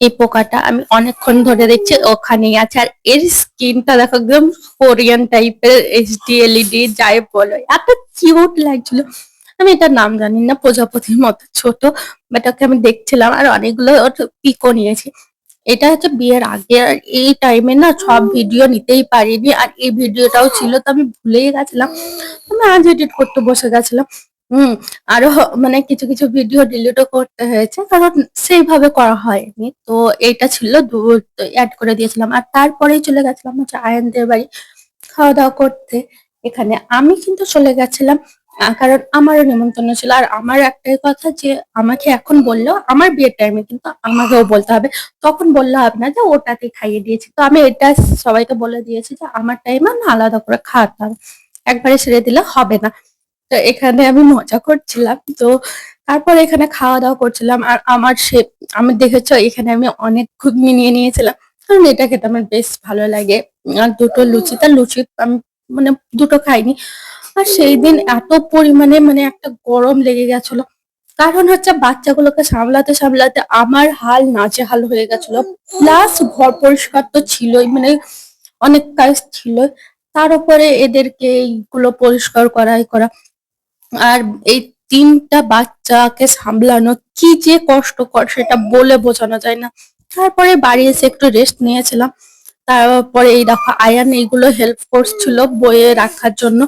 এই পোকাটা আমি অনেকক্ষণ ধরে দেখছি ওখানেই আছে। আর এর স্কিনটা দেখো একদম কোরিয়ান টাইপের, এইচডি এলইডি যাই বলো, এত কিউট লাগছিল। আমি এটার নাম জানি না, প্রজাপতির মতো ছোট, বাট ওকে আমি দেখছিলাম আর অনেকগুলো ওর পিকও নিয়েছি। এটা হচ্ছে বিয়ের আগে, আর এই টাইমে না সব ভিডিও নিতেই পারিনি, আর এই ভিডিওটাও ছিল তো আমি ভুলেই গেছিলাম। আমি আজ এডিট করতে বসে গেছিলাম। হুম। আরো মানে কিছু কিছু ভিডিও ডিলিটও করতে হয়েছে, কারণ সেইভাবে করা হয়নি। তো এইটা ছিল অ্যাড করে দিয়েছিলাম, আর তারপরেই চলে গেছিলাম হচ্ছে আয়ানদের বাড়ি খাওয়া দাওয়া করতে। এখানে আমি কিন্তু চলে গেছিলাম, কারণ আমারও নিমন্ত্রণ ছিল। আর আমার একটাই কথা যে আমাকে এখন বললেও আমার বিয়ের টাইমে কিন্তু আমাকেও বলতে হবে, তখন বললে হবে না যে ওটাকে খাইয়ে দিয়েছি। তো আমি এটা সবাইকে বলে দিয়েছি যে আমার টাইমে না আলাদা করে খাওয়াতে হবে, একবারে ছেড়ে দিলে হবে না। তো এখানে আমি মজা করছিলাম। তো তারপর এখানে খাওয়া দাওয়া করছিলাম, আর আমি দেখেছো এখানে আমি অনেক ঘুগনি নিয়ে নিয়েছিলাম, কারণ এটা খেতে আমার বেশ ভালো লাগে। আর দুটো লুচি, তার লুচি আমি মানে দুটো খাইনি। আর সেই দিন এত পরিমাণে মানে একটা গরম লেগে গেছিল, কারণ হচ্ছে বাচ্চাগুলোকে সামলাতে সামলাতে আমার হাল নাজেহাল হয়ে গেছিল। প্লাস ঘর পরিষ্কার তো ছিলই, মানে অনেক কাজ ছিল, তার উপরে এদেরকে এইগুলো পরিষ্কার করা। আর এই ৩টা বাচ্চাকে সামলানো কি যে কষ্টকর সেটা বলে বোঝানো যায় না। তারপরে বাড়ি এসে একটু রেস্ট নিয়েছিলাম। তারপরে এই দেখো আয়ান এইগুলো হেল্প করছিল বয়ে রাখার জন্য।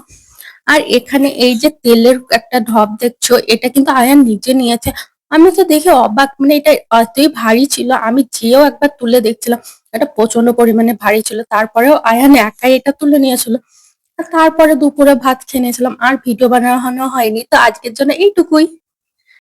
আর এখানে এই যে তেলের একটা ঢপ দেখছো, এটা কিন্তু আয়ান নিজে নিয়েছে। আমি তো দেখে অবাক, মানে এটা এতই ভারী ছিল, আমি যেও একবার তুলে দেখছিলাম, এটা প্রচন্ড পরিমাণে ভারী ছিল। তারপরেও আয়ান একাই এটা তুলে নিয়েছিল। তারপরে দুপুরে ভাত খেয়ে নিয়েছিলাম, আর ভিডিও বানানো হয়নি। তো আজকের জন্য এইটুকুই।